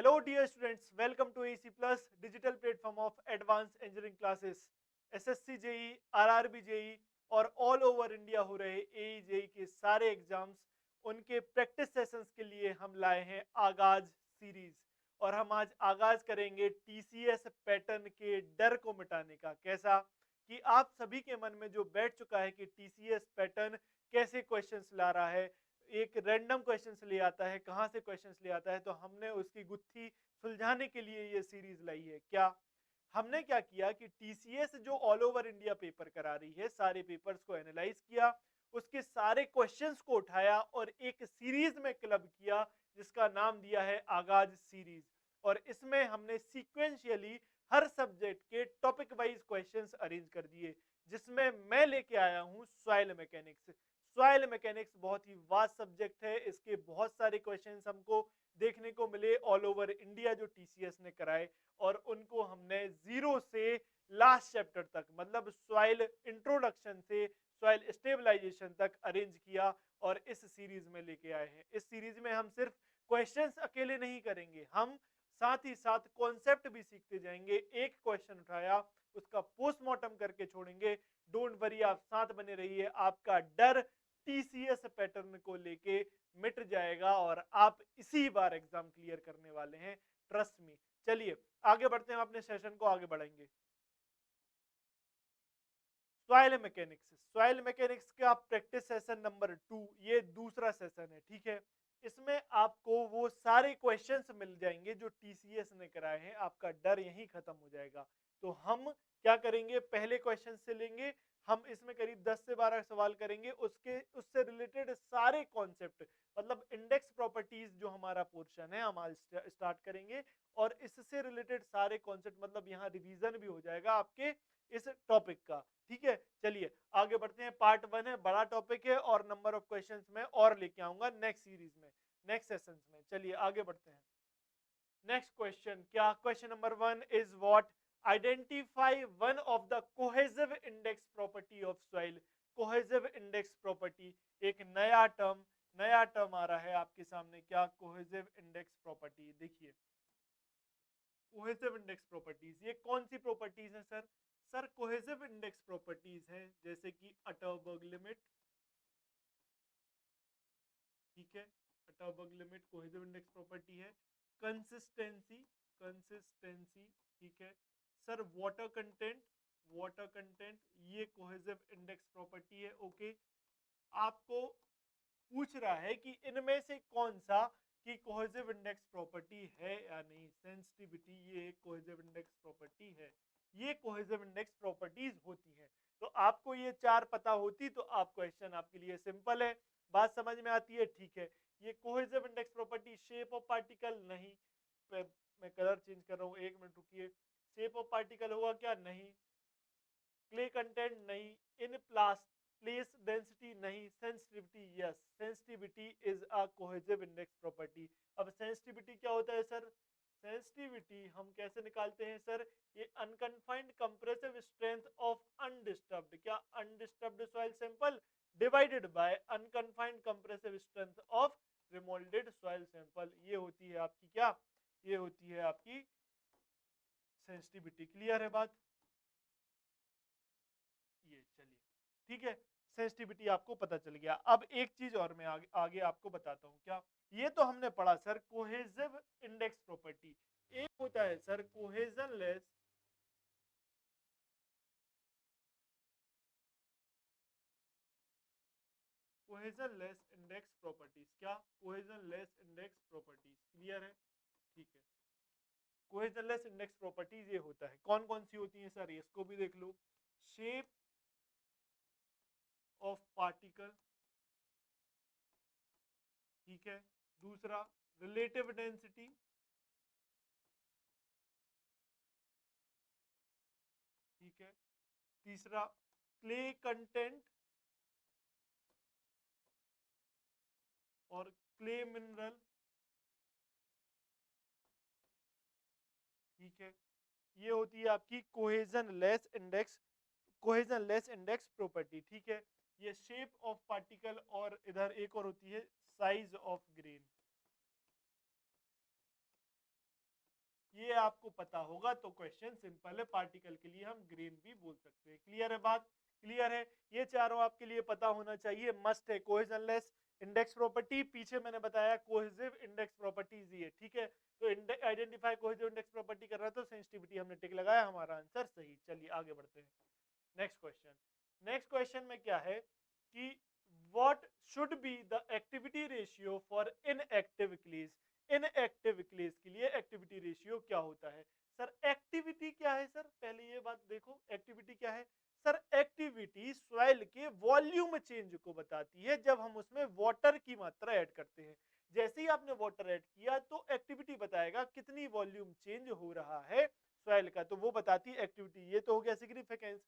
Hello dear students, welcome to AEC Plus digital platform of advanced engineering classes. SSC JE, RRB JE और all over India हो रहे AE JEE के सारे exams उनके practice sessions के लिए हम लाए हैं आगाज सीरीज। और हम आज आगाज करेंगे TCS पैटर्न के डर को मिटाने का। कैसा कि आप सभी के मन में जो बैठ चुका है कि TCS पैटर्न कैसे क्वेश्चंस ला रहा है, एक रैंडम क्वेश्चंस ले आता है, कहाँ से क्वेश्चंस ले आता है, तो हमने उसकी गुत्थी सुलझाने के लिए ये सीरीज लाई है। क्या हमने क्या किया कि टीसीएस जो ऑल ओवर इंडिया पेपर करा रही है, सारे पेपर्स को एनालाइज किया, उसके सारे क्वेश्चंस को उठाया और एक सीरीज में क्लब किया जिसका नाम दिया है आगाज सीरीज। और इसमें हमने सीक्वेंशियली हर सब्जेक्ट के टॉपिक वाइज क्वेश्चंस अरेंज कर दिए, जिसमें मैं लेके आया हूं सॉइल मैकेनिक्स। सॉइल मैकेनिक्स बहुत ही वास्ट सब्जेक्ट है, इसके बहुत सारे क्वेश्चंस हमको देखने को मिले ऑल ओवर इंडिया जो टीसीएस ने कराए, और उनको हमने जीरो से लास्ट चैप्टर तक, मतलब सॉइल इंट्रोडक्शन से सॉइल स्टेबलाइजेशन तक अरेंज किया और इस सीरीज में लेके आए हैं। इस सीरीज में हम सिर्फ क्वेश्चंस अकेले नहीं करेंगे, हम साथ ही साथ कॉन्सेप्ट भी सीखते जाएंगे। एक क्वेश्चन उठाया, उसका पोस्टमार्टम करके छोड़ेंगे। डोंट वरी, आप साथ बने रहिए, आपका डर टीसीएस पैटर्न को लेके मिट जाएगा और आप इसी बार एग्जाम क्लियर करने वाले हैं, ट्रस्ट मी। चलिए आगे बढ़ते हैं, अपने सेशन को आगे बढ़ाएंगे। सॉइल मैकेनिक्स, सॉइल मैकेनिक्स का प्रैक्टिस सेशन नंबर 2, ये दूसरा सेशन है, ठीक है। इसमें आपको वो सारे क्वेश्चंस मिल जाएंगे जो टीसीएस ने कराए हैं, आपका डर यहीं खत्म हो जाएगा। तो हम क्या करेंगे, पहले क्वेश्चन से लेंगे, हम इसमें करीब 10 से 12 सवाल करेंगे, उसके उससे रिलेटेड सारे कॉन्सेप्ट, मतलब इंडेक्स प्रॉपर्टीज जो हमारा पोर्शन है हम आज स्टार्ट करेंगे, और इससे रिलेटेड सारे कॉन्सेप्ट, मतलब यहाँ रिवीजन भी हो जाएगा आपके इस टॉपिक का। ठीक है, चलिए आगे बढ़ते हैं। पार्ट 1 है, बड़ा टॉपिक है और नंबर ऑफ क्वेश्चंस मैं और लेके आऊंगा नेक्स्ट सीरीज में, नेक्स्ट सेशंस में। चलिए आगे बढ़ते हैं। नेक्स्ट क्वेश्चन, क्या question number 1 is what, identify one of the cohesive index property of soil. Cohesive index property एक नया टर्म आ रहा है आपके सामने। क्या कोहेसिव इंडेक्स प्रॉपर्टी, देखिए कोहेसिव इंडेक्स प्रॉपर्टीज, ये कौन सी प्रॉपर्टीज हैं sir? Sir cohesive index properties हैं जैसे कि अटरबर्ग लिमिट, ठीक है, Atterberg limit cohesive index property है। कंसिस्टेंसी, कंसिस्टेंसी, ठीक है सर। वाटर कंटेंट, ये कोहेसिव इंडेक्स प्रॉपर्टी है। ओके, आपको पूछ रहा है कि इनमें से कौन सा की कोहेसिव इंडेक्स प्रॉपर्टी है या नहीं। सेंसिटिविटी ये एक कोहेसिव इंडेक्स प्रॉपर्टी है, ये कोहेसिव इंडेक्स प्रॉपर्टीज होती हैं। तो आपको ये चार पता होती तो आप क्वेश्चन आपके लिए सिंपल है, बात समझ में आती है, ठीक है। ये cohesive index property, shape of particle नहीं, मैं कलर चेंज कर रहा हूँ, एक मिनट रुकिए। शेप ऑफ पार्टिकल होगा क्या? नहीं। क्ले कंटेंट नहीं। इन प्लेस डेंसिटी नहीं। Sensitivity yes, sensitivity is a cohesive index property. अब सेंसिटिविटी क्या होता है सर? सेंसिटिविटी हम कैसे निकालते हैं सर? ये unconfined compressive strength of undisturbed, क्या undisturbed soil sample divided by unconfined compressive strength of remoulded soil sample. ये होती है आपकी क्या? ये होती है आपकी सेंसिटिविटी। क्लियर है बात? ये चलिए ठीक है, सेंसिटिविटी आपको पता चल गया। अब एक चीज और मैं आगे आपको बताता हूँ। क्या? ये तो हमने पढ़ा सर कोहेसिव इंडेक्स प्रॉपर्टी। एक होता है सर कोहेजनलेस, कोहेजनलेस इंडेक्स प्रॉपर्टीज। क्या? कोहेजनलेस इंडेक्स प्रॉपर्टीज। क्लियर है? ठीक है, कोहेजनलेस इंडेक्स प्रॉपर्टीज ये होता है। कौन कौन सी होती है सर? इसको भी देख लो। शेप ऑफ पार्टिकल, ठीक है। दूसरा रिलेटिव डेंसिटी, ठीक है। तीसरा क्ले कंटेंट और क्ले मिनरल, ठीक है। ये होती है आपकी कोहेजन लेस इंडेक्स प्रॉपर्टी, ठीक है। ये शेप ऑफ पार्टिकल, और इधर एक और होती है साइज ऑफ ग्रेन। ये आपको पता होगा तो क्वेश्चन सिंपल है। पार्टिकल के लिए हम ग्रेन भी बोल सकते हैं। क्लियर है बात? क्लियर है? ये चारों आपके लिए पता होना चाहिए, मस्ट है। कोहेजनलेस इंडेक्स प्रॉपर्टी, पीछे मैंने बताया कोहेसिव इंडेक्स प्रॉपर्टीज ये, ठीक है। तो आइडेंटिफाई कोहेसिव इंडेक्स प्रॉपर्टी कर रहा है तो सेंसिटिविटी हमने टिक लगाया, हमारा आंसर सही। चलिए आगे बढ़ते हैं। Next question. नेक्स्ट क्वेश्चन में क्या है कि what should be the activity ratio for inactive clays. Inactive clays के लिए एक्टिविटी रेशियो क्या होता है? सर एक्टिविटी क्या है? सर पहले ये बात देखो, एक्टिविटी क्या है? सर एक्टिविटी सॉइल के वॉल्यूम चेंज को बताती है जब हम उसमें वाटर की मात्रा ऐड करते हैं। जैसे ही आपने वाटर ऐड किया तो एक्टिविटी बताएगा कितनी वॉल्यूम चेंज हो रहा है सॉइल का, तो वो बताती है एक्टिविटी। ये तो हो गया सिग्निफिकेंस।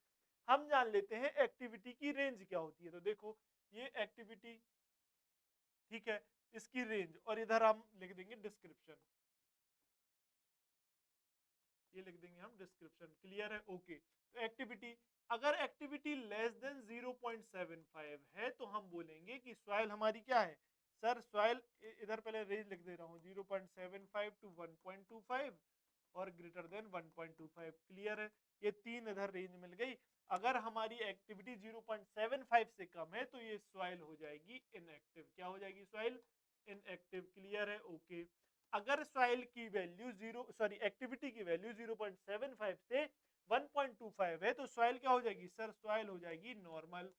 हम जान लेते हैं एक्टिविटी की रेंज क्या होती है। तो देखो ये एक्टिविटी, ठीक है, इसकी रेंज, और इधर हम लिख देंगे डिस्क्रिप्शन, ये लिख देंगे हम डिस्क्रिप्शन। क्लियर है? ओके। तो एक्टिविटी, अगर एक्टिविटी लेस देन 0.75 है तो हम बोलेंगे कि सॉइल हमारी क्या है। सर सॉइल, इधर पहले रेंज लिख दे रहा हूँ, 0.75 टू 1.25 और ग्रेटर देन 1.25। क्लियर है? ये तीन इधर रेंज मिल गई। अगर हमारी एक्टिविटी 0.75 से कम है तो ये सॉइल हो जाएगी इनएक्टिव। क्या हो जाएगी? Soil inactive. क्लियर है? ओके। अगर सॉइल की वैल्यू एक्टिविटी की वैल्यू 0.75 से 1.25 है तो सॉइल क्या हो जाएगी? सर सॉइल हो जाएगी नॉर्मल।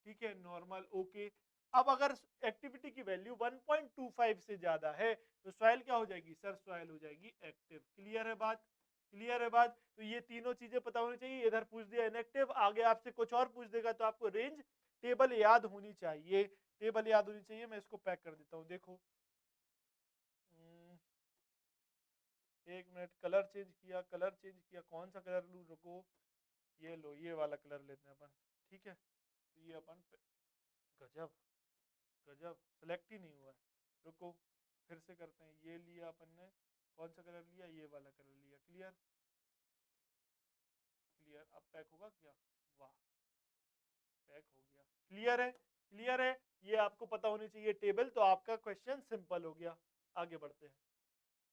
ठीक है, नॉर्मल। ओके। अब अगर एक्टिविटी की वैल्यू 1.25 से ज्यादा है तो सॉइल क्या हो जाएगी? सर सॉइल हो जाएगी एक्टिव। क्लियर है बात? क्लियर है बात? तो ये तीनों चीजें पता होनी चाहिए। इधर पूछ दिया इनएक्टिव, आगे आपसे कुछ और पूछ देगा तो आपको रेंज टेबल याद होनी चाहिए। टेबल याद होनी चाहिए। मैं इसको पैक कर देता हूँ। देखो, एक मिनट, कलर चेंज किया, कलर चेंज किया, कौन सा कलर लूं? रुको, ये लो, ये वाला कलर लेते हैं अपन। ठीक है, तो ये अपन गजब, गजब सेलेक्ट ही नहीं हुआ है। रुको, फिर से करते हैं। ये लिया अपन ने, कौन सा कलर लिया? ये वाला कलर लिया। क्लियर? क्लियर। अब पैक होगा क्या? वाह, पैक हो गया। क्लियर है? क्लियर है? ये आपको पता होनी चाहिए टेबल, तो आपका क्वेश्चन सिंपल हो गया। आगे बढ़ते हैं।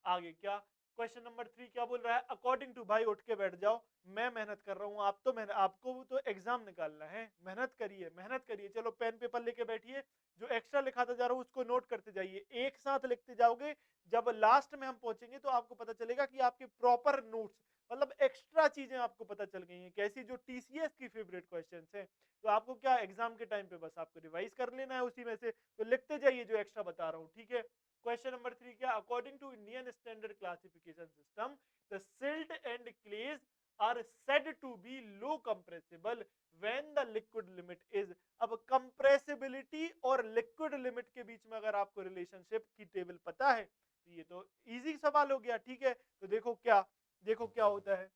आगे क्या? क्वेश्चन नंबर 3 क्या बोल रहा है? अकॉर्डिंग टू, भाई उठ के बैठ जाओ, मैं मेहनत कर रहा हूं, आप तो मेहनत, आपको तो एग्जाम निकालना है, मेहनत करिए, मेहनत करिए। चलो पेन पेपर लेके बैठिए, जो एक्स्ट्रा लिखाता जा रहा हूं उसको नोट करते जाइए, एक साथ लिखते जाओगे। जब लास्ट में हम पहुंचेंगे तो आपको पता चलेगा कि आपके प्रॉपर नोट्स, मतलब एक्स्ट्रा चीजें आपको पता चल गई हैं, कैसी जो टीसीएस की फेवरेट क्वेश्चंस हैं। तो आपको क्या, एग्जाम के टाइम पे बस आपको रिवाइज कर लेना है उसी में से, तो लिखते जाइए जो एक्स्ट्रा बता रहा हूं। ठीक है। क्वेश्चन नंबर 3 क्या? According to Indian standard classification system the silt and clays are said to be low compressible when the liquid limit is. अब कंप्रेसिबिलिटी और लिक्विड लिमिट के बीच में अगर आपको रिलेशनशिप की टेबल पता है तो ये तो इजी सवाल हो गया। ठीक है, तो देखो क्या, देखो क्या होता है।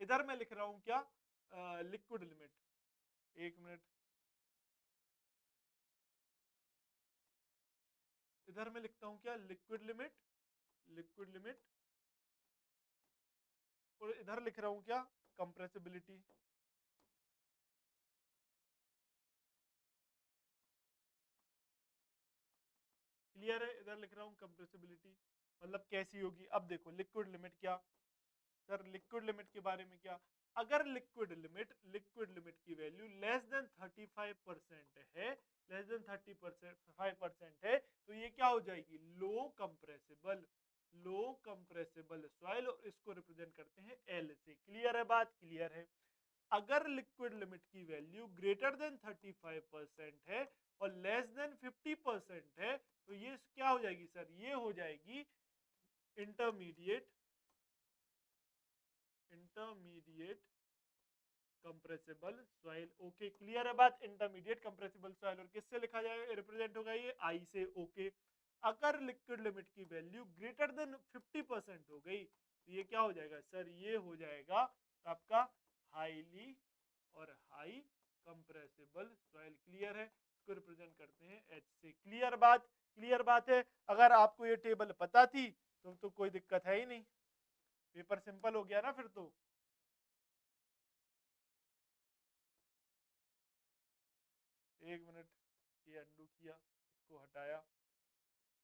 इधर मैं लिख रहा हूं क्या? Liquid limit. एक मिनट, इधर मैं लिखता हूं क्या? लिक्विड लिमिट, लिक्विड लिमिट, और इधर लिख रहा हूं क्या? कंप्रेसिबिलिटी। क्लियर है? इधर लिख रहा हूं कंप्रेसिबिलिटी, मतलब कैसी होगी। अब देखो लिक्विड लिमिट क्या? सर लिक्विड लिमिट के बारे में क्या? अगर लिक्विड लिमिट की वैल्यू लेस देन 35% है, लेस देन 35% है, तो ये क्या हो जाएगी? Low compressible, low compressible soil, और इसको रिप्रेजेंट करते हैं एल से। क्लियर है बात? क्लियर है। अगर लिक्विड लिमिट की वैल्यू ग्रेटर देन 35% है और लेस देन 50% है तो ये क्या हो जाएगी? सर ये हो जाएगी intermediate, intermediate compressible soil. Okay, clear है बात? इंटरमीडिएट कंप्रेसिबल सॉइल, और किससे लिखा जाएगा? रिप्रेजेंट होगा ये आई से। ओके। अगर लिक्विड लिमिट की वैल्यू ग्रेटर देन 50% हो गई तो ये क्या हो जाएगा? सर ये हो जाएगा आपका हाईली और हाई कंप्रेसिबल सॉइल। क्लियर है? इसको रिप्रेजेंट करते हैं एच से। क्लियर बात? क्लियर बात है। अगर आपको ये टेबल पता थी तो कोई दिक्कत है ही नहीं, पेपर सिंपल हो गया ना फिर तो। एक मिनट, ये अंडू किया, इसको हटाया,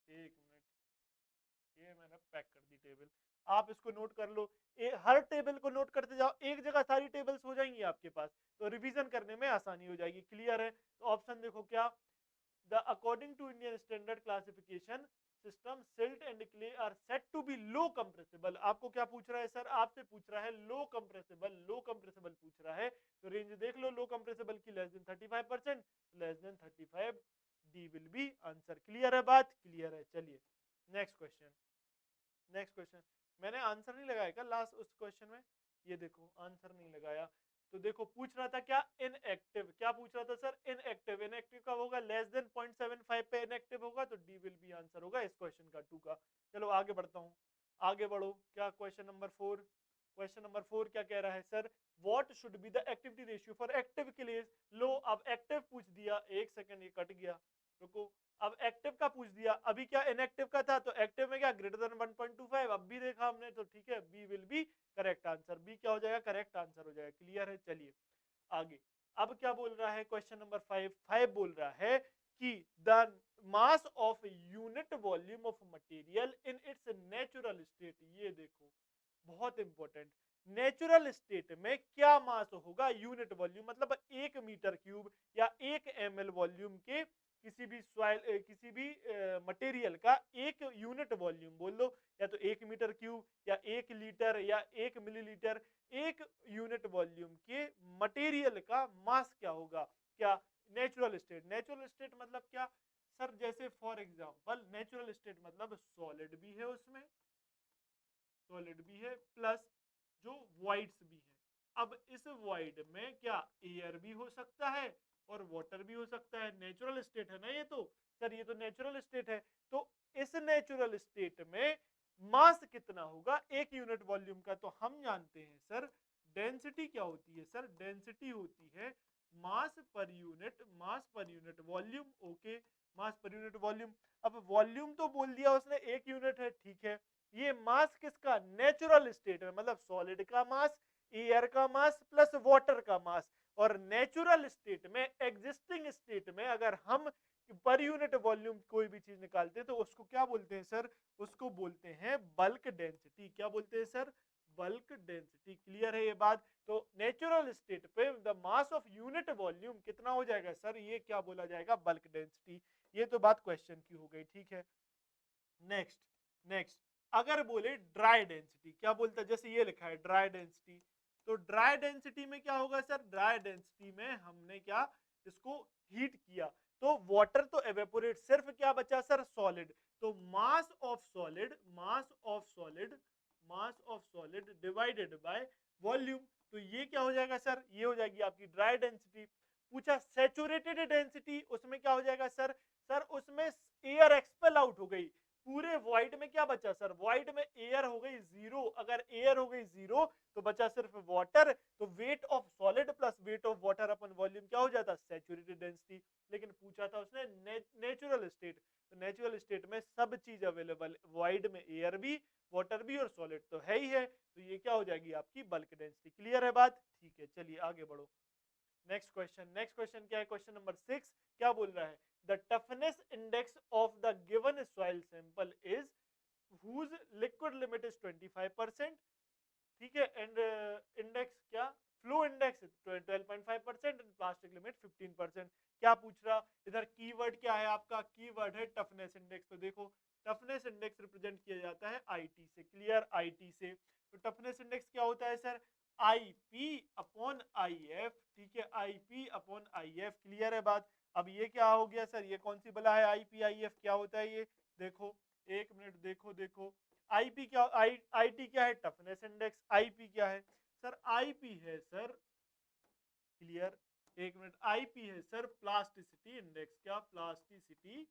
एक मिनट, ये मैंने पैक कर दी टेबल। आप इसको नोट कर लो, हर टेबल को नोट करते जाओ, एक जगह सारी टेबल्स हो जाएंगी आपके पास, तो रिवीजन करने में आसानी हो जाएगी। क्लियर है? तो ऑप्शन देखो क्या, the according to Indian standard classification system silt and clay are set to be low compressible. आपको क्या पूछ रहा है सर? आपसे पूछ रहा है लो कंप्रेसिबल, लो कंप्रेसिबल पूछ रहा है, तो रेंज देख लो लो कंप्रेसिबल की, less than 35%, less than 35, D will be answer. Clear है बात? क्लियर है। चलिए नेक्स्ट क्वेश्चन, नेक्स्ट क्वेश्चन। मैंने आंसर नहीं लगाया क्या लास्ट उस क्वेश्चन में? ये देखो आंसर नहीं लगाया, तो देखो पूछ रहा था क्या, इनएक्टिव। क्या पूछ रहा था सर? इनएक्टिव। इनएक्टिव का होगा लेस देन 0.75 पे इनएक्टिव होगा, तो डी विल बी आंसर होगा इस क्वेश्चन का, 2 का। चलो आगे बढ़ता हूँ, आगे बढ़ो। क्या क्वेश्चन नंबर 4, क्वेश्चन नंबर 4 क्या कह रहा है sir? What should be the activity ratio for active clays. लो अब एक्टिव पूछ दिया, एक सेकंड ये कट गया, रुको। अब एक्टिव का पूछ दिया, अभी क्या इनएक्टिव का था, तो एक्टिव में क्या ग्रेटर देन 1.25, अब भी देखा हमने, तो ठीक है, B will be correct answer. B क्या हो जाएगा? करेक्ट आंसर हो जाएगा। क्लियर है? चलिए आगे। अब क्या बोल रहा है क्वेश्चन नंबर 5? 5 बोल रहा है कि the mass of unit volume of material in its natural state. ये देखो बहुत इंपॉर्टेंट, नेचुरल स्टेट में क्या मास होगा? यूनिट वॉल्यूम मतलब 1 मीटर क्यूब या 1 ml वॉल्यूम के किसी भी सॉइल, किसी भी मटेरियल का एक यूनिट वॉल्यूम बोल दो, या तो 1 मीटर क्यूब या 1 लीटर या 1 मिलीलीटर, एक यूनिट वॉल्यूम के मटेरियल का मास क्या होगा? क्या नेचुरल स्टेट? नेचुरल स्टेट मतलब क्या सर? जैसे फॉर एग्जांपल नेचुरल स्टेट मतलब सॉलिड भी है उसमें, सॉलिड भी है प्लस जो वॉइड्स भी है। अब इस वॉइड में क्या एयर भी हो सकता है और वाटर भी हो सकता है। नेचुरल स्टेट है ना ये, तो सर ये तो नेचुरल स्टेट है, तो इस नेचुरल स्टेट में मास कितना होगा एक यूनिट वॉल्यूम का? तो हम जानते हैं सर डेंसिटी क्या होती है सर? डेंसिटी होती है मास पर यूनिट, मास पर यूनिट वॉल्यूम। ओके, मास पर यूनिट वॉल्यूम। अब वॉल्यूम तो बोल दिया उसने 1 यूनिट है, ठीक है। ये मास किसका? नेचुरल स्टेट में, मतलब सॉलिड का मास, एयर का मास प्लस वाटर का मास। और नेचुरल स्टेट में, एग्जिस्टिंग स्टेट में अगर हम पर यूनिट वॉल्यूम कोई भी चीज निकालते हैं तो उसको क्या बोलते हैं सर? उसको बोलते हैं बल्क डेंसिटी। क्या बोलते हैं सर? Bulk density. क्लियर है ये बात? तो नेचुरल स्टेट पे the mass of unit volume कितना हो जाएगा सर? ये क्या बोला जाएगा? Bulk density. ये तो बात क्वेश्चन की हो गई, ठीक है। नेक्स्ट, नेक्स्ट अगर बोले ड्राई डेंसिटी, क्या बोलता है? जैसे ये लिखा है ड्राई डेंसिटी, तो ड्राई डेंसिटी में क्या होगा सर? ड्राई डेंसिटी में हमने क्या इसको हीट किया, तो वाटर तो एवेपोरेट, सिर्फ क्या बचा सर? सॉलिड। तो mass of solid, mass of solid, mass of solid divided by volume. तो ये क्या हो जाएगा सर? ये हो जाएगी आपकी ड्राई डेंसिटी। पूछा सैचुरेटेड डेंसिटी, उसमें क्या हो जाएगा सर? सर उसमें एयर एक्सपेल आउट हो गई, पूरे वॉइड में क्या बचा सर? वॉइड में एयर हो गई जीरो। अगर एयर हो गई जीरो तो बचा सिर्फ वाटर, तो weight of solid plus weight of water upon volume क्या हो जाता? Saturated density. लेकिन पूछा था उसने नेचुरल स्टेट, तो नेचुरल स्टेट में सब चीज अवेलेबल, वॉइड में एयर भी, वाटर भी और सॉलिड तो है ही है, तो ये क्या हो जाएगी आपकी? Bulk density. क्लियर है बात? ठीक है, चलिए आगे बढ़ो। नेक्स्ट क्वेश्चन, नेक्स्ट क्वेश्चन क्या है? क्वेश्चन नंबर 6 क्या बोल रहा है? The toughness index of the given soil sample is whose liquid limit is 25%, ठीक है, एंड इंडेक्स क्या? Flow index 12.5% and plastic limit 15%। क्या पूछ रहा? इधर कीवर्ड क्या है आपका? कीवर्ड है टफनेस इंडेक्स। तो देखो टफनेस इंडेक्स रिप्रेजेंट किया जाता है आईटी से। क्लियर? आईटी से। तो टफनेस इंडेक्स क्या होता है सर? आईपी अपॉन आईएफ, ठीक है, आईपी अपॉन आईएफ। क्लियर है बात? अब ये क्या हो गया सर? ये कौन सी बला है? आईपी आईएफ क्या होता है ये? देखो एक मिनट, देखो देखो आईपी क्या, आईटी क्या है? Toughness index. आईपी क्या है सर? आईपी है सर, क्लियर, एक मिनट, आईपी है सर प्लास्टिसिटी इंडेक्स। क्या? प्लास्टिसिटी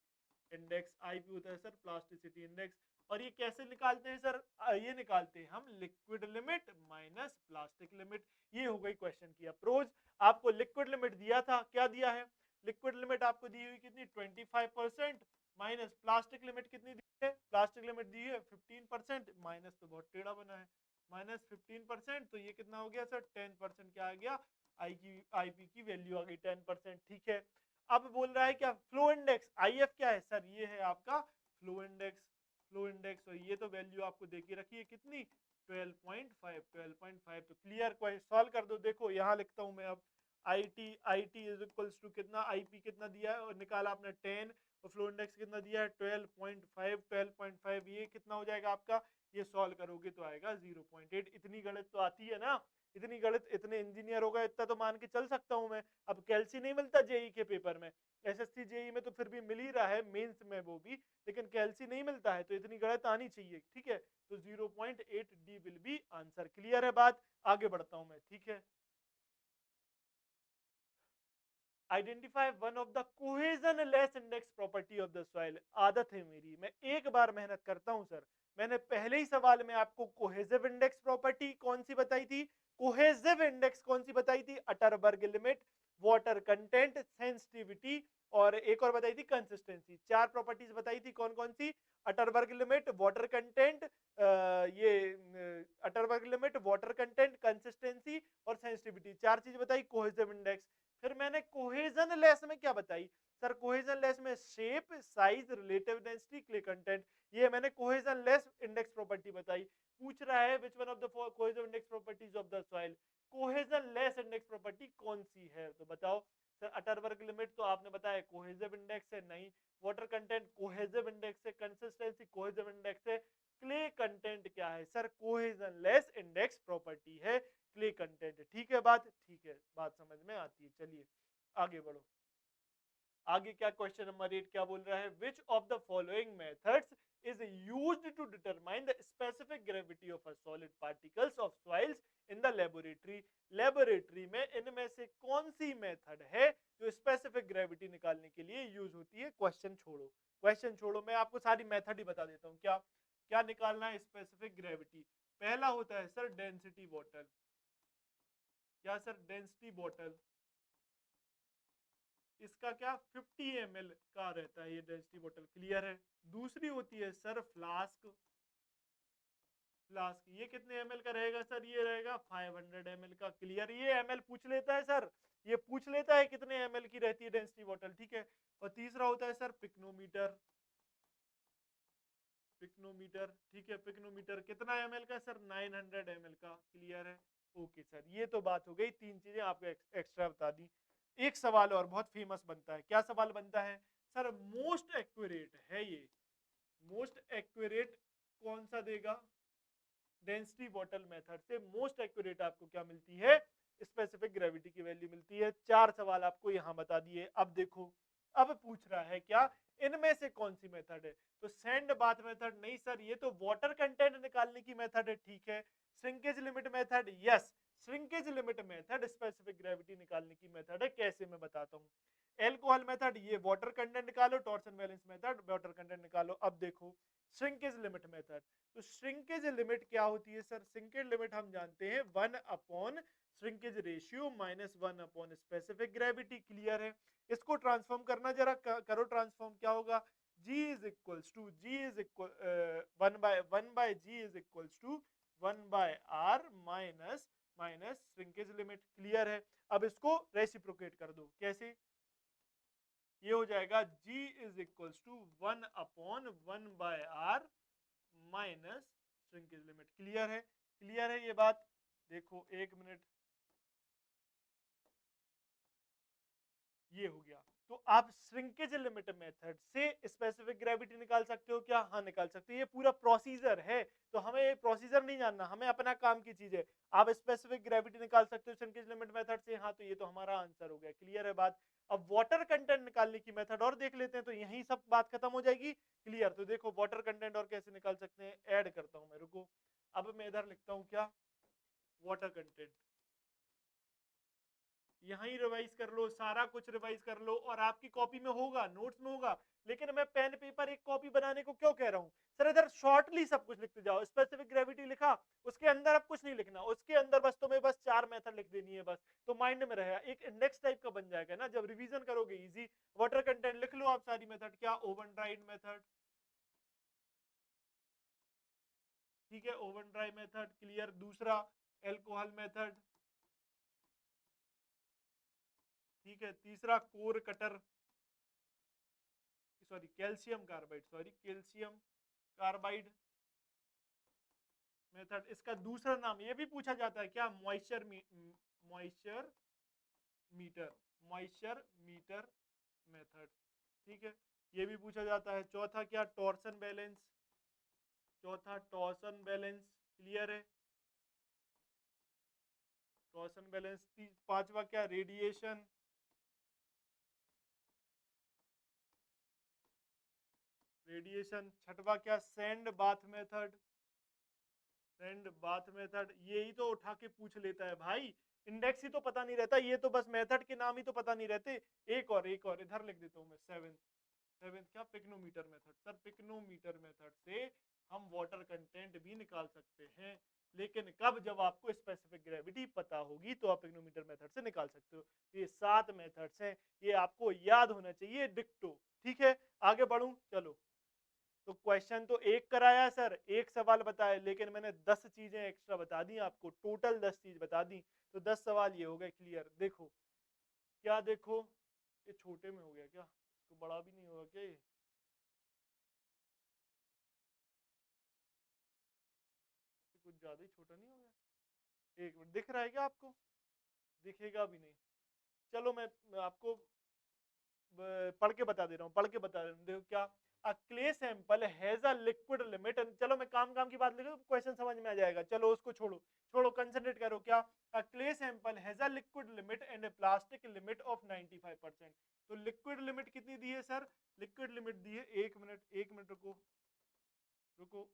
इंडेक्स आईपी होता है सर, प्लास्टिसिटी इंडेक्स। और ये कैसे निकालते हैं सर? ये निकालते हैं हम liquid limit minus plastic limit. ये हो गई क्वेश्चन की अप्रोच। आपको लिक्विड लिमिट दिया था, क्या दिया है? लिक्विड लिमिट आपको दी हुई कितनी? 25% माइनस प्लास्टिक लिमिट कितनी दी है? प्लास्टिक लिमिट दी है 15%, माइनस तो बहुत टेढ़ा बना है, माइनस 15%, तो ये कितना हो गया सर? 10%। क्या आ गया? आईपी की वैल्यू आ गई 10%, ठीक है। अब बोल रहा है क्या? फ्लो इंडेक्स आईएफ क्या है सर? ये है आपका फ्लो इंडेक्स। फ्लो इंडेक्स, और ये तो वैल्यू आपको देखी रखी है कितनी, 12.5 तो क्लियर, सॉल्व कर दो। देखो यहाँ लिखता हूं मैं अब, I T is equals to कितना, आईपी कितना दिया है और निकाला आपने 10, और फ्लो इंडेक्स कितना दिया है 12.5, ये कितना हो जाएगा आपका, ये सॉल्व करोगे तो आएगा 0.8। इतनी गणित तो आती है ना, इतनी गणित इतने इंजीनियर हो गए, इतना तो मान के चल सकता हूं मैं। अब कैल्सी नहीं मिलता जेई के पेपर में, एसएससी जेई में तो फिर भी मिल ही रहा है, मेंस में वो भी, लेकिन कैल्सी नहीं मिलता है, तो इतनी गणित आनी चाहिए, ठीक है। तो 0.8 D will be answer. Clear है बात, आगे बढ़ता हूं मैं, ठीक है। Identify one of the cohesion less index property of the soil. आदत है मेरी, मैं एक बार मेहनत करता हूं सर। मैंने पहले ही सवाल में आपको कोहेजिव इंडेक्स प्रॉपर्टी कौन सी बताई थी, कोहेजिव इंडेक्स कौन सी बताई थी, Atterberg limit, water content, sensitivity, और एक और बताई थी कंसिस्टेंसी। चार प्रॉपर्टीज बताई थी, कौन कौन सी, अटरबर्ग लिमिट, वाटर कंटेंट, ये Atterberg limit, water content, consistency और सेंसिटिविटी, चार चीज बताई कोहेजिव इंडेक्स। फिर मैंने कोहेजन लेस में क्या बताई सर, कोहेजन लेस में shape, size, relative density, clay content, ये मैंने कोहेजन लेस इंडेक्स प्रॉपर्टी बताई। पूछ रहा है which one of the cohesion index properties of the soil, cohesion less index property कौन सी है, तो बताओ सर। अटरबर्ग लिमिट तो आपने बताया कोहेजिव इंडेक्स है, नहीं। वाटर कंटेंट कोहेजिव इंडेक्स है, कंसिस्टेंसी कोहेजिव इंडेक्स है, क्ले कंटेंट क्या है sir, cohesion less index property है क्ले कंटेंट। ठीक है बात, ठीक है, बात समझ में आती है। चलिए आगे बढ़ो। आगे क्या क्वेश्चन नंबर 8 क्या बोल रहा है, which of the following methods is used to determine the specific gravity of a solid particles of soils in the laboratory। Laboratory में इनमें से कौन सी मेथड है जो स्पेसिफिक ग्रेविटी निकालने के लिए यूज होती है। क्वेश्चन छोड़ो, क्वेश्चन छोड़ो, मैं आपको सारी मेथड ही बता देता हूं। क्या क्या निकालना है स्पेसिफिक ग्रेविटी। पहला होता है सर डेंसिटी बॉटल, क्या सर, डेंसिटी बॉटल, इसका क्या 50 ml का रहता है ये डेंसिटी बॉटल, क्लियर है। दूसरी होती है सर फ्लास्क, फ्लास्क ये कितने ml का रहेगा सर, ये रहेगा 500 ml का, क्लियर। ये ml पूछ लेता है सर, ये पूछ लेता है कितने ml की रहती है डेंसिटी बॉटल, ठीक है। और तीसरा होता है सर पिक्नोमीटर, पिक्नोमीटर, ठीक है। पिक्नोमीटर कितना ml का सर, 900 ml का, क्लियर है। ओके सर, ये तो बात हो गई, तीन चीजें आपको एक्स्ट्रा बता दी। एक सवाल और बहुत फेमस बनता है, क्या सवाल बनता है सर, मोस्ट एक्यूरेट है ये, मोस्ट एक्यूरेट कौन सा देगा, डेंसिटी बॉटल मेथड से मोस्ट एक्यूरेट आपको क्या मिलती है, स्पेसिफिक ग्रेविटी की वैल्यू मिलती है। चार सवाल आपको यहां बता दिए। अब देखो, अब पूछ रहा है क्या, इनमें से कौन सी मेथड है, तो सैंड बाथ मेथड नहीं सर, ये तो वाटर कंटेंट निकालने की मेथड है, ठीक है। Shrinkage limit method, yes, shrinkage limit method specific gravity निकालने की मेथड है। कैसे मैं बताता हूँ। एल्कोहल मेथड ये वाटर कंटेंट निकालो, torsion balance method water content निकालो। अब देखो श्रिंकेज लिमिट मेथड, तो श्रिंकेज लिमिट क्या होती है सर, श्रिंकेज लिमिट हम जानते हैं 1 upon shrinkage ratio minus 1 upon specific gravity, clear है। इसको ट्रांसफॉर्म करना जरा करो, ट्रांसफॉर्म क्या होगा, g is equals to g is equal 1 by g is equals to 1 by r minus minus shrinkage limit, clear है। अब इसको रेसिप्रोकेट कर दो, कैसे, ये हो जाएगा g is equals to 1 upon 1 by r minus shrinkage limit, clear है, क्लियर है ये बात। देखो एक मिनट, ये हो गया। तो आप श्रिंकेज लिमिट मेथड से स्पेसिफिक ग्रेविटी निकाल सकते हो क्या, हाँ निकाल सकते हो, ये पूरा प्रोसीजर है। तो हमें ये प्रोसीजर नहीं जानना, हमें अपना काम की चीज है। आप स्पेसिफिक ग्रेविटी निकाल सकते हो श्रिंकेज लिमिट मेथड से, हाँ, तो ये तो हमारा आंसर हो गया, क्लियर है बात। अब वाटर कंटेंट निकालने की मेथड और देख लेते हैं, तो यही सब बात खत्म हो जाएगी, क्लियर। तो देखो वाटर कंटेंट और कैसे निकाल सकते हैं, ऐड करता हूं मैं, रुको। अब मैं इधर लिखता हूं क्या, वाटर कंटेंट, यहीं रिवाइज कर लो, सारा कुछ रिवाइज कर लो, और आपकी कॉपी में होगा, नोट्स में होगा। लेकिन मैं पेन पेपर एक कॉपी बनाने को क्यों कह रहा हूं सर, इधर शॉर्टली सब कुछ लिखते जाओ। स्पेसिफिक ग्रेविटी लिखा, उसके अंदर अब कुछ नहीं लिखना, उसके अंदर बस तुम्हें बस चार मेथड लिख देनी है बस, तो माइंड में रहेगा, एक इंडेक्स टाइप का बन जाएगा ना, जब रिवीजन करोगे इजी। वाटर कंटेंट लिख लो आप सारी मेथड, क्या, ओवन ड्राइड मेथड, ठीक है, ओवन ड्राई मेथड, क्लियर। दूसरा एल्कोहल मेथड, ठीक है। तीसरा core cutter, sorry calcium carbide, sorry calcium carbide method. इसका दूसरा नाम ये भी पूछा जाता है क्या, मॉइस्चर मीटर मेथड, ठीक है, ये भी पूछा जाता है। चौथा क्या, टॉर्सन बैलेंस, क्लियर है, टॉर्सन बैलेंस। पांचवा क्या, रेडिएशन, छठवा क्या, सैंड बाथ मेथड, यही तो उठा के पूछ लेता है भाई, इंडेक्स ही तो पता नहीं रहता, ये तो बस मेथड के नाम ही तो पता नहीं रहते। एक और इधर लिख देता हूं मैं, सेवेंथ क्या, pycnometer method. Sir pycnometer method से हम वाटर कंटेंट भी निकाल सकते हैं, लेकिन कब, जब आपको स्पेसिफिक ग्रेविटी पता होगी तो आप पिक्नोमीटर मेथड से निकाल सकते हो। ये 7 मेथड्स हैं, ये आपको याद होना चाहिए डिक्टो, ठीक है। आगे बढ़ूं, चलो। तो क्वेश्चन तो एक कराया सर, एक सवाल बताया, लेकिन मैंने 10 चीजें एक्स्ट्रा बता दी आपको, टोटल 10 चीज बता दी, तो 10 सवाल ये हो गए क्लियर। देखो क्या, देखो ये छोटे में हो गया क्या, तो बड़ा भी नहीं होगा क्या ये, कुछ ज्यादा ही छोटा नहीं हो गया, एक मिनट, दिख रहा है क्या आपको, दिखेगा भी नहीं। चलो मैं आपको पढ़ के बता दे रहा हूँ, देखो क्या, a clay sample has a liquid limit. चलो मैं काम की बात लिखूं तो क्वेश्चन समझ में आ जाएगा, चलो उसको छोड़ो कंसंट्रेट करो। क्या, a clay sample has a liquid limit and a plastic limit of 95%। तो लिक्विड लिमिट कितनी दी है सर, लिक्विड लिमिट दी है, एक मिनट रुको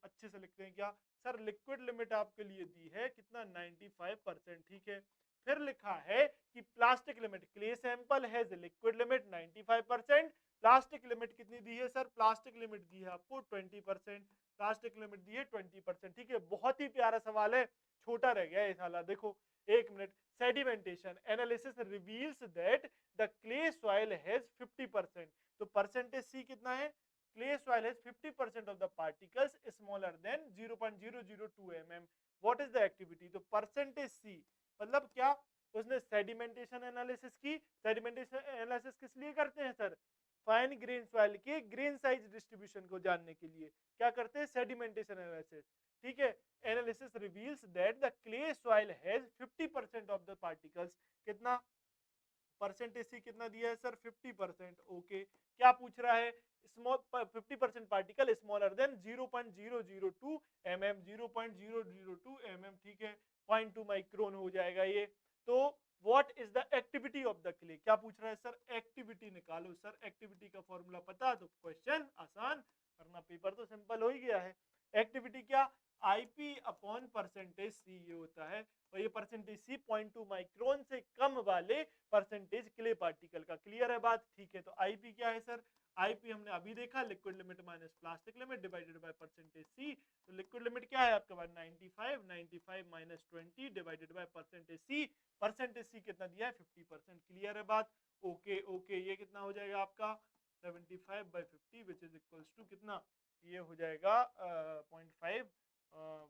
अच्छे से लिखते हैं। क्या सर, लिक्विड लिमिट आपके लिए दी है कितना, 95%, ठीक है। फिर लिखा है कि plastic limit, clay sample has liquid limit 95%, plastic limit कितनी दी है सर, प्लास्टिक लिमिट दी है आपको 20%, प्लास्टिक लिमिट दी है 20%, ठीक है। बहुत ही प्यारा सवाल है, छोटा रह गया ये साला। देखो एक minute, sedimentation analysis reveals that the clay soil has 50%, तो परसेंटेज सी कितना है, clay soil has 50% of the particles smaller than 0.002 mm. What is the activity? तो परसेंटेज सी मतलब क्या, उसने सेडिमेंटेशन एनालिसिस की। सेडिमेंटेशन एनालिसिस किस लिए करते हैं सर, फाइन ग्रेन सॉइल के ग्रेन साइज डिस्ट्रीब्यूशन को जानने के लिए क्या करते हैं, सेडिमेंटेशन एनालिसिस, ठीक है। Analysis reveals that the clay soil has 50% of the particles, कितना परसेंटेज सी कितना दिया है सर, 50%, ओके। क्या पूछ रहा है, small 50% particle smaller than 0.002 mm, 0.002 mm, ठीक है, 0.2 माइक्रोन हो जाएगा ये। तो what is the activity of the clay, क्या पूछ रहा है सर, एक्टिविटी निकालो। सर एक्टिविटी का फॉर्मूला पता तो क्वेश्चन आसान, वरना पेपर तो सिंपल हो ही गया है। एक्टिविटी क्या, आईपी अपॉन परसेंटेज सी ये होता है, और ये परसेंटेज सी 0.2 माइक्रोन से कम वाले परसेंटेज क्ले पार्टिकल का, क्लियर है बात, ठीक है। तो आईपी क्या है सर, आईपी हमने अभी देखा, liquid limit minus plastic limit divided by percentage C. तो लिक्विड लिमिट क्या है आपके पास, 95 minus 20 divided by percentage C, percentage C कितना दिया है, 50%, क्लियर है बात, ओके ओके। ये कितना हो जाएगा आपका 75/50 विच इज इक्वल्स टू कितना, ये हो जाएगा 0.5,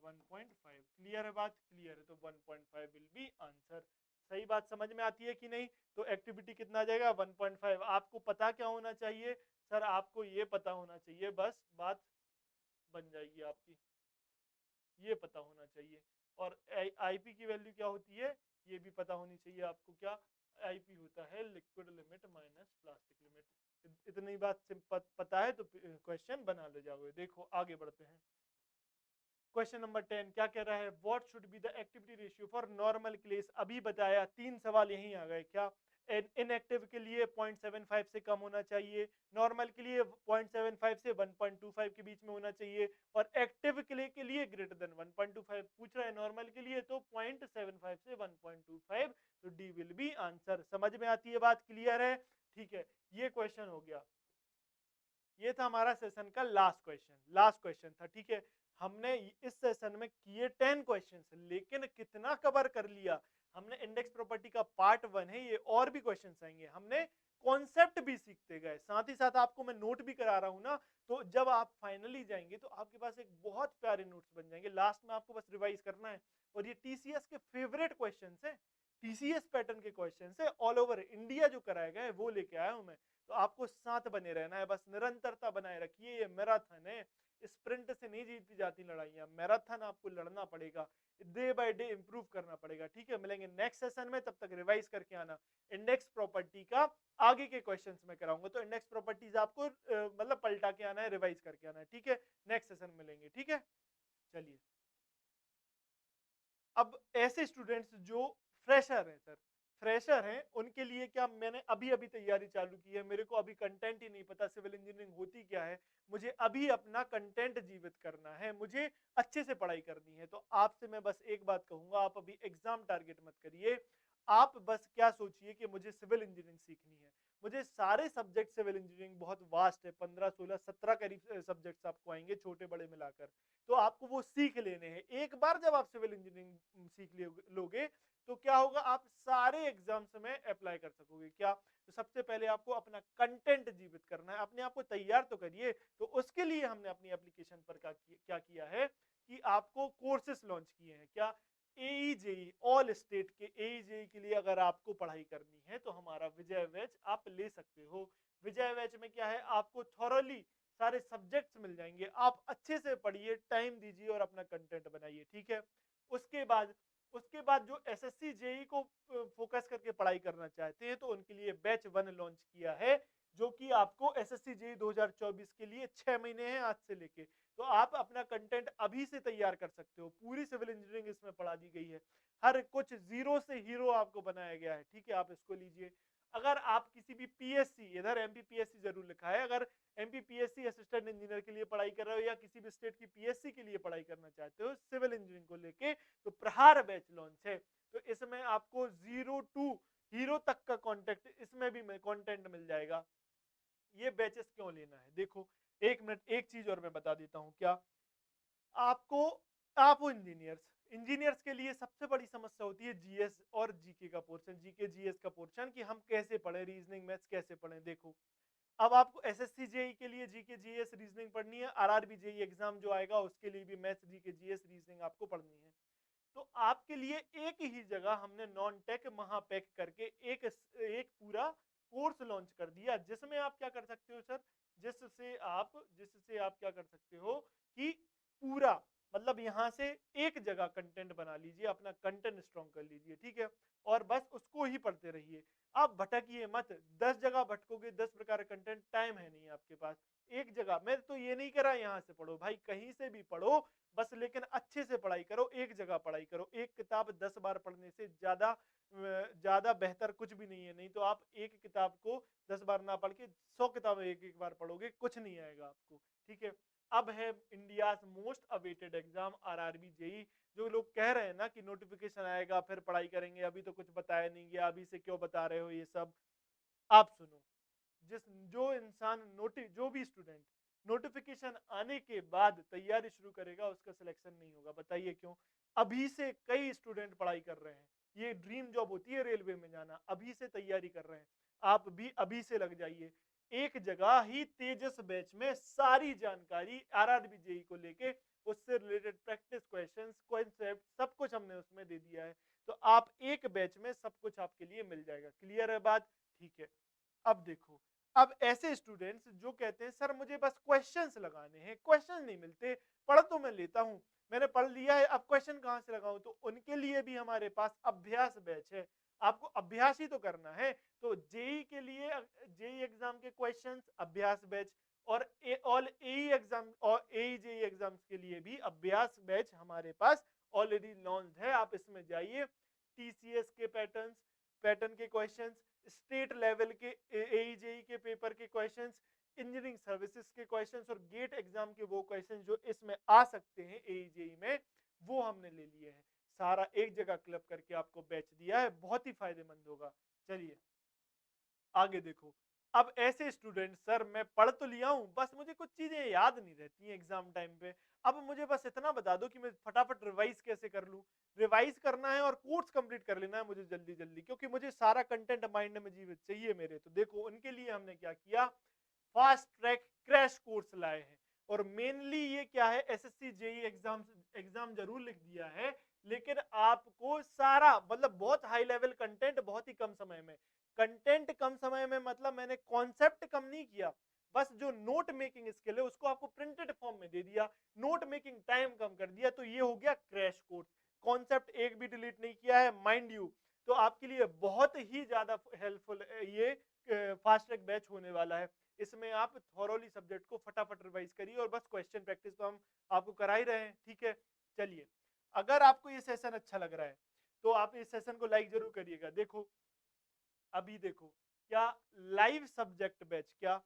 1.5, क्लियर है बात, क्लियर है। तो 1.5 विल बी आंसर। सही बात समझ में आती है कि नहीं, तो एक्टिविटी कितना आ जाएगा 1.5। आपको पता क्या होना चाहिए सर, आपको ये पता होना चाहिए, बस बात बन जाएगी आपकी, ये पता होना चाहिए। और आईपी की वैल्यू क्या होती है ये भी पता होनी चाहिए आपको, क्या आईपी होता है liquid limit minus plastic limit. इतनी बात पता है तो क्वेश्चन बना ले जाओगे। देखो आगे बढ़ते हैं, क्वेश्चन नंबर 10 क्या कह रहा है, what should be the activity ratio for normal class. अभी बताया, 3 सवाल यहीं आ गए। क्या, इनएक्टिव के लिए 0.75 से कम होना चाहिए, नॉर्मल के लिए 0.75 से 1.25 के बीच में होना चाहिए, और एक्टिव क्ले के लिए ग्रेटर देन 1.25 पूछ रहा है। नॉर्मल के लिए तो 0.75 से 1.25, तो डी विल बी आंसर। समझ में आती है बात, क्लियर है, ठीक है। ये क्वेश्चन हो गया, ये था हमारा सेशन का लास्ट क्वेश्चन था, ठीक है। हमने इस सेशन में किए 10 क्वेश्चंस, लेकिन कितना कवर कर लिया हमने, इंडेक्स प्रॉपर्टी का पार्ट 1 है ये, और भी क्वेश्चंस आएंगे। हमने कॉन्सेप्ट भी सीखते गए, साथ ही साथ आपको मैं नोट भी करा रहा हूं ना, तो जब आप फाइनली जाएंगे तो आपके पास एक बहुत प्यारे नोट्स बन जाएंगे, लास्ट में आपको बस रिवाइज करना है। और ये टीसीएस के फेवरेट क्वेश्चन है, टीसीएस पैटर्न के क्वेश्चन है, ऑल ओवर इंडिया जो कराए गए वो लेके आया हूं मैं। तो आपको साथ बने रहना है, बस निरंतरता बनाए रखिए, ये मैराथन है, स्प्रिंट से नहीं जीती जाती लड़ाइयां, मैराथन आपको लड़ना पड़ेगा, डे बाय डे इंप्रूव करना पड़ेगा। ठीक है, मिलेंगे नेक्स्ट सेशन में, तब तक रिवाइज करके आना। इंडेक्स प्रॉपर्टी का आगे के क्वेश्चंस में कराऊंगा, तो इंडेक्स प्रॉपर्टीज आपको मतलब पलटा के आना है, रिवाइज करके आना है। ठीक है, नेक्स्ट सेशन मिलेंगे। ठीक है, चलिए। अब ऐसे स्टूडेंट्स जो फ्रेशर हैं सर, फ्रेशर हैं, उनके लिए क्या, मैंने अभी अभी तैयारी चालू की है, मेरे को अभी कंटेंट ही नहीं पता सिविल इंजीनियरिंग होती क्या है, मुझे अभी अपना कंटेंट जीवित करना है, मुझे अच्छे से पढ़ाई करनी है। तो आपसे मैं बस एक बात कहूंगा, आप अभी एग्जाम टारगेट मत करिए। आप बस क्या सोचिए कि मुझे सिविल इंजीनियरिंग सीखनी है, मुझे सारे सब्जेक्ट, सिविल इंजीनियरिंग बहुत वास्ट है, 15 16 17 करीब सब्जेक्ट्स आपको आएंगे छोटे बड़े मिलाकर, तो आपको वो सीख लेने हैं। एक बार जब आप सिविल इंजीनियरिंग सीख लोगे तो क्या होगा, आप सारे एग्जाम्स में अप्लाई कर सकोगे। क्या, तो सबसे पहले आपको अपना कंटेंट जीवित करना है, अपने आप को तैयार तो करिए। तो उसके लिए हमने अपनी एप्लीकेशन पर क्या किया है कि आपको कोर्सेस लॉन्च किए हैं। क्या, एईजेई, ऑल स्टेट के एईजेई के लिए अगर आपको पढ़ाई करनी है तो हमारा विजय बैच आप ले सकते हो। विजय बैच में क्या है, आपको थॉरली सारे सब्जेक्ट्स मिल जाएंगे, आप अच्छे से पढ़िए, टाइम दीजिए और अपना कंटेंट बनाइए। ठीक है, उसके बाद जो एसएससी जेई को फोकस करके पढ़ाई करना चाहते हैं तो उनके लिए बैच 1 लॉन्च किया है, जो कि आपको एसएससी जेई 2024 के लिए 6 महीने हैं आज से लेके। तो आप अपना कंटेंट अभी से तैयार कर सकते हो, पूरी सिविल इंजीनियरिंग इसमें पढ़ा दी गई है, हर कुछ जीरो से हीरो आपको बनाया गया है। ठीक है, आप इसको लीजिए। अगर आप किसी भी पीएससी, इधर एमपीपीएससी जरूर लिखा है, अगर एमपीपीएससी असिस्टेंट इंजीनियर के लिए पढ़ाई कर रहे हो या किसी भी स्टेट की पीएससी के लिए पढ़ाई करना चाहते हो सिविल इंजीनियरिंग को लेके, तो प्रहार बैच लॉन्च है। तो इसमें आपको 0 टू हीरो तक का कॉन्टेक्ट, इसमें भी कंटेंट मिल जाएगा। ये बैचेस क्यों लेना है, देखो एक मिनट, एक चीज और मैं बता देता हूं। क्या, आपको, आप इंजीनियर्स के लिए सबसे बड़ी समस्या होती है जीएस और जीके का पोर्शन, जीके जीएस का पोर्शन, कि हम कैसे पढ़े, रीजनिंग मैथ्स कैसे पढ़े। देखो, अब आपको एसएससी जेई के लिए जीके जीएस रीजनिंग पढ़नी है, आरआरबी जेई एग्जाम जो आएगा उसके लिए भी मैथ्स जीके जीएस रीजनिंग आपको पढ़नी है। तो आपके लिए एक ही जगह हमने नॉन टेक महापैक करके एक पूरा कोर्स लॉन्च कर दिया, जिसमें आप क्या कर सकते हो सर, जिससे आप क्या कर सकते हो कि पूरा, मतलब यहां से एक जगह कंटेंट बना लीजिए, अपना कंटेंट स्ट्रॉन्ग कर लीजिए। ठीक है, और बस उसको ही पढ़ते रहिए, आप भटकिए मत। 10 जगह भटकोगे, 10 प्रकार का कंटेंट, टाइम है नहीं आपके पास। एक जगह, मैं तो ये नहीं कह रहा यहाँ से पढ़ो भाई, कहीं से भी पढ़ो बस, लेकिन अच्छे से पढ़ाई करो, एक जगह पढ़ाई करो। एक किताब 10 बार पढ़ने से ज्यादा बेहतर कुछ भी नहीं है। नहीं तो आप एक किताब को 10 बार ना पढ़ के 100 किताबें एक एक बार पढ़ोगे, कुछ नहीं आएगा आपको। ठीक है, अब है India most awaited exam RRB JE. जो लोग कह रहे हैं ना कि नोटिफिकेशन आएगा फिर पढ़ाई करेंगे, अभी तो कुछ बताया नहीं गया, अभी से क्यों बता रहे हो ये सब, आप सुनो। जो इंसान जो भी स्टूडेंट नोटिफिकेशन आने के बाद तैयारी शुरू करेगा उसका सिलेक्शन नहीं होगा। बताइए क्यों? अभी से कई स्टूडेंट पढ़ाई कर रहे हैं, ये ड्रीम जॉब होती है रेलवे में जाना, अभी से तैयारी कर रहे हैं। आप भी अभी से लग जाइए। एक जगह ही तेजस बैच में सारी जानकारी आरआरबी जेई को लेके, उससे रिलेटेड प्रैक्टिस क्वेश्चंस, कॉन्सेप्ट, सब कुछ हमने उसमें दे दिया है। तो आप एक बैच में सब कुछ आपके लिए मिल जाएगा। क्लियर है बात? ठीक है, अब देखो, अब ऐसे स्टूडेंट्स जो कहते हैं सर मुझे बस क्वेश्चंस लगाने हैं, क्वेश्चन नहीं मिलते, पढ़ तो मैं लेता हूं, मैंने पढ़ लिया है, अब क्वेश्चन कहां से लगाऊं, तो उनके लिए भी हमारे पास अभ्यास बैच है। आपको अभ्यास ही तो करना है। तो जेई के लिए, जेई एग्जाम के क्वेश्चंस अभ्यास बैच, और ऑल एई एग्जाम और एई जेई एग्जाम्स के लिए भी अभ्यास बैच हमारे पास ऑलरेडी लॉन्च है। आप इसमें जाइए, टीसीएस के पैटर्न के क्वेश्चंस, स्टेट लेवल के एईजेई के पेपर के क्वेश्चंस, इंजीनियरिंग सर्विसेज के क्वेश्चंस और गेट एग्जाम के वो क्वेश्चंस जो इसमें आ सकते हैं एईजेई में, वो हमने ले लिए हैं। सारा एक जगह क्लब करके आपको बैच दिया है, बहुत ही फायदेमंद होगा। चलिए आगे देखो। अब ऐसे स्टूडेंट, सर मैं पढ़ तो लिया हूं, बस मुझे कुछ चीजें याद नहीं रहती हैं एग्जाम टाइम पे, अब मुझे बस इतना बता दो कि मैं फटाफट रिवाइज कैसे कर लूं। रिवाइज करना है और कोर्स कंप्लीट कर लेना है मुझे जल्दी जल्दी, क्योंकि मुझे सारा कंटेंट माइंड में जीवित चाहिए मेरे। तो देखो उनके लिए हमने क्या किया, फास्ट ट्रैक क्रैश कोर्स लाए हैं। और मेनली ये क्या है, एसएससी जेई एग्जाम जरूर लिख दिया है, लेकिन आपको सारा, मतलब बहुत हाई लेवल कंटेंट बहुत ही कम समय में, कंटेंट कम समय में, मतलब मैंने कॉन्सेप्ट कम नहीं किया, बस जो नोट मेकिंग स्किल है उसको आपको प्रिंटेड फॉर्म में दे दिया, नोट मेकिंग टाइम कम कर दिया, तो ये हो गया क्रैश कोर्स। कॉन्सेप्ट एक भी डिलीट नहीं किया है माइंड यू। तो आपके लिए बहुत ही ज्यादा हेल्पफुल ये फास्ट ट्रैक बैच होने वाला है। इसमें आप थॉरोली सब्जेक्ट को फटाफट रिवाइज करिए और बस क्वेश्चन प्रैक्टिस तो हम आपको करा ही रहे हैं, ठीक है। चलिए, अगर आपको ये सेशन अच्छा लग रहा है तो आप इस सेशन को लाइक जरूर करिएगा। देखो, अभी देखो, क्या लाइव सब्जेक्ट बैच, क्या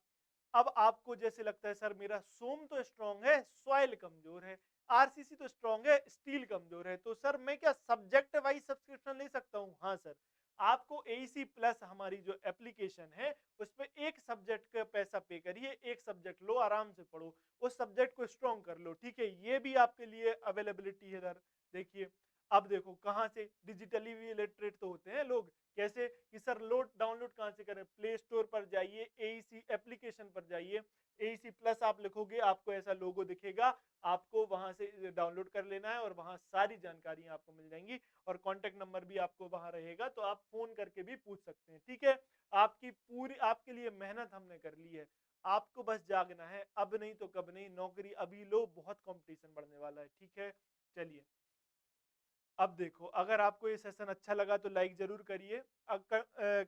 अब आपको जैसे लगता है सर मेरा सोम तो स्ट्रांग है, सॉइल कमजोर है, आरसीसी तो स्ट्रांग है, स्टील कमजोर है, तो सर मैं क्या सब्जेक्ट वाइज सब्सक्रिप्शन ले सकता हूं? हाँ सर, आपको एईसी प्लस हमारी जो एप्लीकेशन है उस पर एक सब्जेक्ट का पैसा पे करिए, एक सब्जेक्ट लो, आराम से पढ़ो, उस सब्जेक्ट को स्ट्रॉन्ग कर लो, ठीक है। ये भी आपके लिए अवेलेबिलिटी है सर। देखिए, अब देखो कहां से डिजिटली भी इलिटरेट तो होते हैं लोग, कैसे कि सर लोड डाउनलोड कहां से करें? प्ले स्टोर पर जाइए, एईसी एप्लीकेशन पर जाइए, एईसी प्लस आप लिखोगे आपको ऐसा लोगो दिखेगा, आपको वहां से डाउनलोड कर लेना है और वहां सारी जानकारियां आपको मिल जाएंगी और कांटेक्ट नंबर भी आपको वहां रहेगा, तो आप फोन करके भी पूछ सकते हैं, ठीक है। आपकी पूरी आपके लिए मेहनत हमने कर ली है, आपको बस जागना है, अब नहीं तो कब नहीं, नौकरी अभी लो, बहुत कंपटीशन बढ़ने वाला है, ठीक है। चलिए, अब देखो, अगर आपको ये सेशन अच्छा लगा तो लाइक जरूर करिए।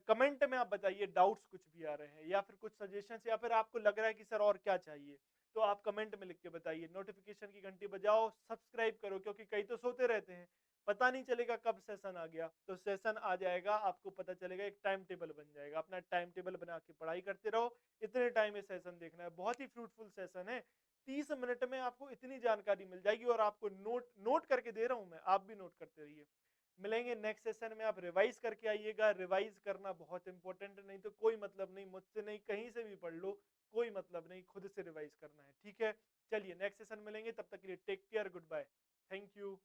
कमेंट में आप बताइए डाउट्स कुछ भी आ रहे हैं या फिर कुछ सजेशंस, या फिर आपको लग रहा है कि सर और क्या चाहिए, तो आप कमेंट में लिख के बताइए। नोटिफिकेशन की घंटी बजाओ, सब्सक्राइब करो, क्योंकि कई तो सोते रहते हैं, पता नहीं चलेगा कब सेशन आ गया, तो सेशन आ जाएगा आपको पता चलेगा, एक टाइम टेबल बन जाएगा, अपना टाइम टेबल बना के पढ़ाई करते रहो, इतने टाइम में सेशन देखना है, बहुत ही फ्रूटफुल सेशन है। 30 मिनट में आपको इतनी जानकारी मिल जाएगी और आपको नोट नोट करके दे रहा हूं मैं, आप भी नोट करते रहिए। मिलेंगे नेक्स्ट सेशन में, आप रिवाइज करके आइएगा, रिवाइज करना बहुत इंपॉर्टेंट है, नहीं तो कोई मतलब नहीं, मुझसे नहीं कहीं से भी पढ़ लो, कोई मतलब नहीं, खुद से रिवाइज करना है, ठीक है। चलिए नेक्स्ट सेशन मिलेंगे, तब तक के लिए take care, good bye, thank you.